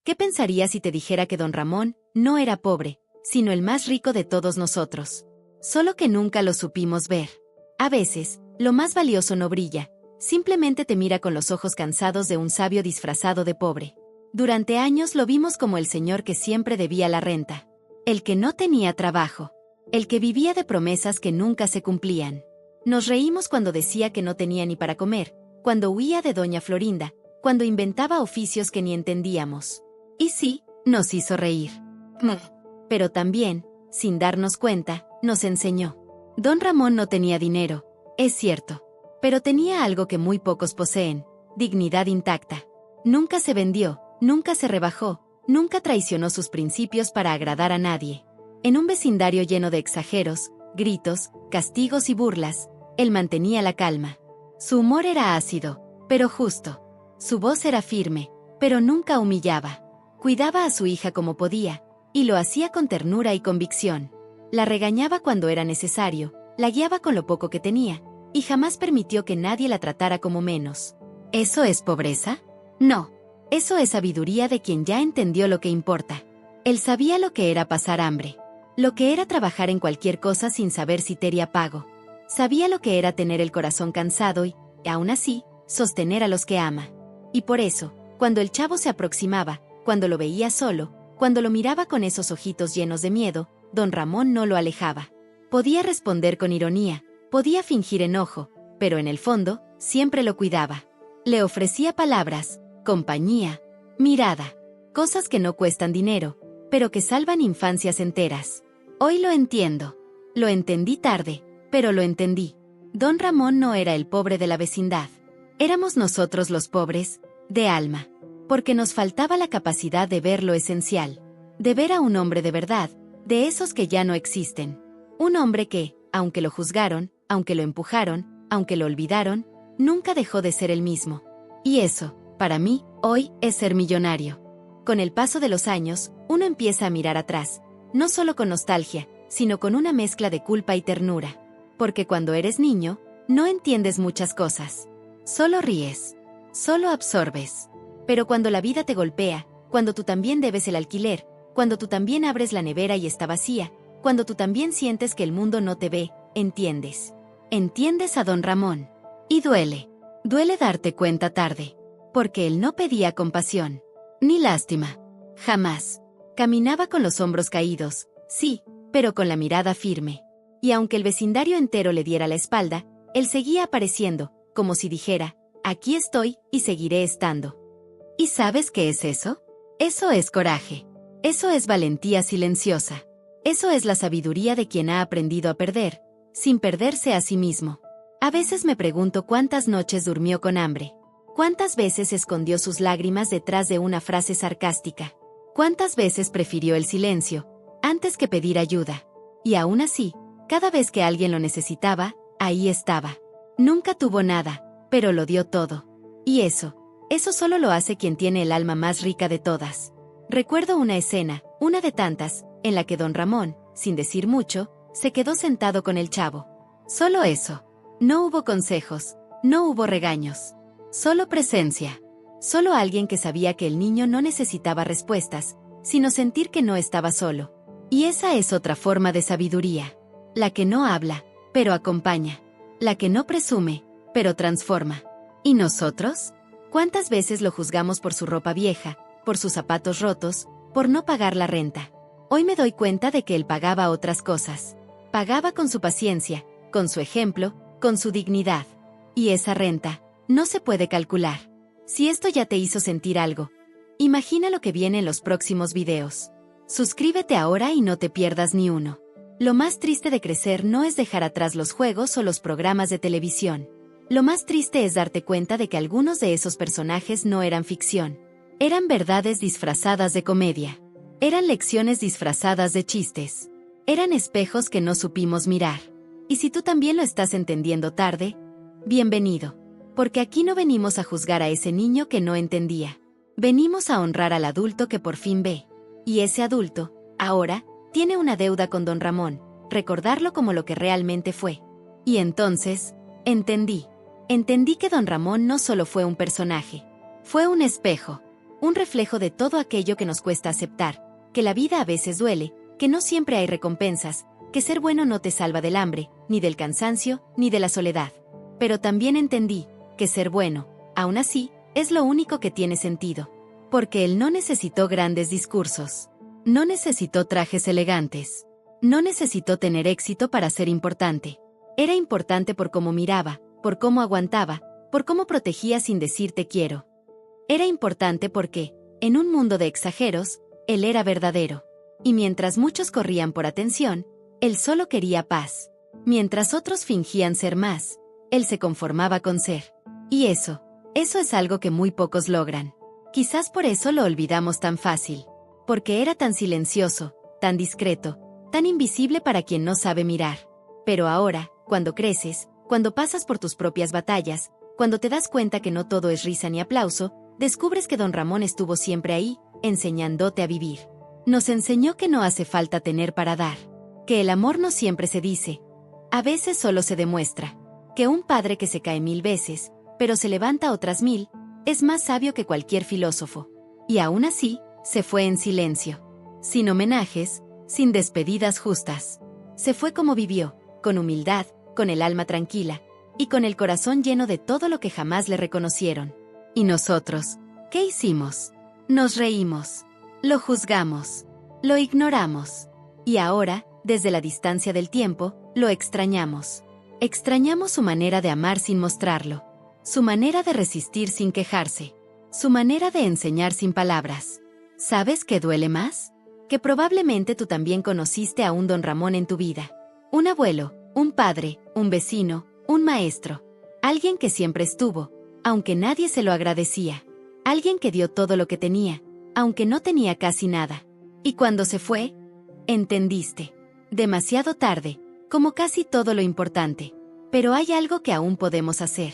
¿Qué pensarías si te dijera que don Ramón no era pobre, sino el más rico de todos nosotros? Solo que nunca lo supimos ver. A veces, lo más valioso no brilla, simplemente te mira con los ojos cansados de un sabio disfrazado de pobre. Durante años lo vimos como el señor que siempre debía la renta, el que no tenía trabajo, el que vivía de promesas que nunca se cumplían. Nos reímos cuando decía que no tenía ni para comer, cuando huía de doña Florinda, cuando inventaba oficios que ni entendíamos. Y sí, nos hizo reír. Pero también, sin darnos cuenta, nos enseñó. Don Ramón no tenía dinero, es cierto, pero tenía algo que muy pocos poseen: dignidad intacta. Nunca se vendió, nunca se rebajó, nunca traicionó sus principios para agradar a nadie. En un vecindario lleno de exageros, gritos, castigos y burlas, él mantenía la calma. Su humor era ácido, pero justo. Su voz era firme, pero nunca humillaba. Cuidaba a su hija como podía, y lo hacía con ternura y convicción. La regañaba cuando era necesario, la guiaba con lo poco que tenía, y jamás permitió que nadie la tratara como menos. ¿Eso es pobreza? No. Eso es sabiduría de quien ya entendió lo que importa. Él sabía lo que era pasar hambre, lo que era trabajar en cualquier cosa sin saber si tenía pago. Sabía lo que era tener el corazón cansado y, aún así, sostener a los que ama. Y por eso, cuando el chavo se aproximaba, cuando lo veía solo, cuando lo miraba con esos ojitos llenos de miedo, don Ramón no lo alejaba. Podía responder con ironía, podía fingir enojo, pero en el fondo, siempre lo cuidaba. Le ofrecía palabras, compañía, mirada, cosas que no cuestan dinero, pero que salvan infancias enteras. Hoy lo entiendo. Lo entendí tarde, pero lo entendí. Don Ramón no era el pobre de la vecindad. Éramos nosotros los pobres, de alma, porque nos faltaba la capacidad de ver lo esencial, de ver a un hombre de verdad, de esos que ya no existen. Un hombre que, aunque lo juzgaron, aunque lo empujaron, aunque lo olvidaron, nunca dejó de ser el mismo. Y eso, para mí, hoy, es ser millonario. Con el paso de los años, uno empieza a mirar atrás, no solo con nostalgia, sino con una mezcla de culpa y ternura. Porque cuando eres niño, no entiendes muchas cosas. Solo ríes. Solo absorbes. Pero cuando la vida te golpea, cuando tú también debes el alquiler, cuando tú también abres la nevera y está vacía, cuando tú también sientes que el mundo no te ve, entiendes. Entiendes a don Ramón. Y duele. Duele darte cuenta tarde. Porque él no pedía compasión. Ni lástima. Jamás. Caminaba con los hombros caídos, sí, pero con la mirada firme. Y aunque el vecindario entero le diera la espalda, él seguía apareciendo, como si dijera, aquí estoy y seguiré estando. ¿Y sabes qué es eso? Eso es coraje. Eso es valentía silenciosa. Eso es la sabiduría de quien ha aprendido a perder, sin perderse a sí mismo. A veces me pregunto cuántas noches durmió con hambre. Cuántas veces escondió sus lágrimas detrás de una frase sarcástica. Cuántas veces prefirió el silencio, antes que pedir ayuda. Y aún así, cada vez que alguien lo necesitaba, ahí estaba. Nunca tuvo nada, pero lo dio todo. Y eso solo lo hace quien tiene el alma más rica de todas. Recuerdo una escena, una de tantas, en la que don Ramón, sin decir mucho, se quedó sentado con el chavo. Solo eso. No hubo consejos, no hubo regaños. Solo presencia. Solo alguien que sabía que el niño no necesitaba respuestas, sino sentir que no estaba solo. Y esa es otra forma de sabiduría. La que no habla, pero acompaña. La que no presume, pero transforma. ¿Y nosotros? ¿Cuántas veces lo juzgamos por su ropa vieja, por sus zapatos rotos, por no pagar la renta? Hoy me doy cuenta de que él pagaba otras cosas. Pagaba con su paciencia, con su ejemplo, con su dignidad. Y esa renta no se puede calcular. Si esto ya te hizo sentir algo, imagina lo que viene en los próximos videos. Suscríbete ahora y no te pierdas ni uno. Lo más triste de crecer no es dejar atrás los juegos o los programas de televisión. Lo más triste es darte cuenta de que algunos de esos personajes no eran ficción. Eran verdades disfrazadas de comedia. Eran lecciones disfrazadas de chistes. Eran espejos que no supimos mirar. Y si tú también lo estás entendiendo tarde, bienvenido. Porque aquí no venimos a juzgar a ese niño que no entendía. Venimos a honrar al adulto que por fin ve. Y ese adulto, ahora, tiene una deuda con don Ramón, recordarlo como lo que realmente fue. Y entonces, entendí. Entendí que don Ramón no solo fue un personaje. Fue un espejo un reflejo de todo aquello que nos cuesta aceptar, que la vida a veces duele, que no siempre hay recompensas, que ser bueno no te salva del hambre, ni del cansancio, ni de la soledad. Pero también entendí que ser bueno, aún así, es lo único que tiene sentido. Porque él no necesitó grandes discursos. No necesitó trajes elegantes. No necesitó tener éxito para ser importante. Era importante por cómo miraba, por cómo aguantaba, por cómo protegía sin decir te quiero. Era importante porque, en un mundo de exageros, él era verdadero. Y mientras muchos corrían por atención, él solo quería paz. Mientras otros fingían ser más, él se conformaba con ser. Y eso es algo que muy pocos logran. Quizás por eso lo olvidamos tan fácil. Porque era tan silencioso, tan discreto, tan invisible para quien no sabe mirar. Pero ahora, cuando creces, cuando pasas por tus propias batallas, cuando te das cuenta que no todo es risa ni aplauso, descubres que don Ramón estuvo siempre ahí, enseñándote a vivir. Nos enseñó que no hace falta tener para dar. Que el amor no siempre se dice. A veces solo se demuestra. Que un padre que se cae 1000 veces, pero se levanta otras 1000, es más sabio que cualquier filósofo. Y aún así, se fue en silencio. Sin homenajes, sin despedidas justas. Se fue como vivió, con humildad, con el alma tranquila, y con el corazón lleno de todo lo que jamás le reconocieron. ¿Y nosotros? ¿Qué hicimos? Nos reímos. Lo juzgamos. Lo ignoramos. Y ahora, desde la distancia del tiempo, lo extrañamos. Extrañamos su manera de amar sin mostrarlo. Su manera de resistir sin quejarse. Su manera de enseñar sin palabras. ¿Sabes qué duele más? Que probablemente tú también conociste a un don Ramón en tu vida. Un abuelo, un padre, un vecino, un maestro. Alguien que siempre estuvo, aunque nadie se lo agradecía. Alguien que dio todo lo que tenía, aunque no tenía casi nada. Y cuando se fue, entendiste. Demasiado tarde, como casi todo lo importante. Pero hay algo que aún podemos hacer.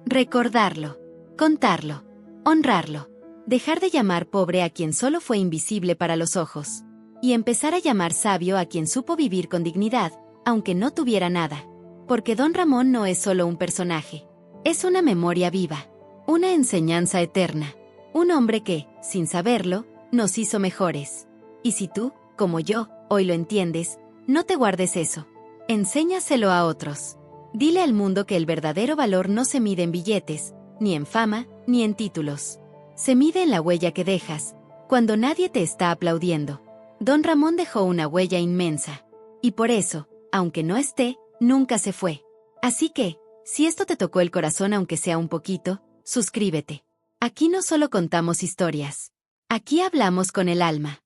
Recordarlo, contarlo, honrarlo. Dejar de llamar pobre a quien solo fue invisible para los ojos. Y empezar a llamar sabio a quien supo vivir con dignidad, aunque no tuviera nada. Porque don Ramón no es solo un personaje. Es una memoria viva. Una enseñanza eterna. Un hombre que, sin saberlo, nos hizo mejores. Y si tú, como yo, hoy lo entiendes, no te guardes eso. Enséñaselo a otros. Dile al mundo que el verdadero valor no se mide en billetes, ni en fama, ni en títulos. Se mide en la huella que dejas, cuando nadie te está aplaudiendo. Don Ramón dejó una huella inmensa. Y por eso, aunque no esté, nunca se fue. Así que, si esto te tocó el corazón aunque sea un poquito, suscríbete. Aquí no solo contamos historias. Aquí hablamos con el alma.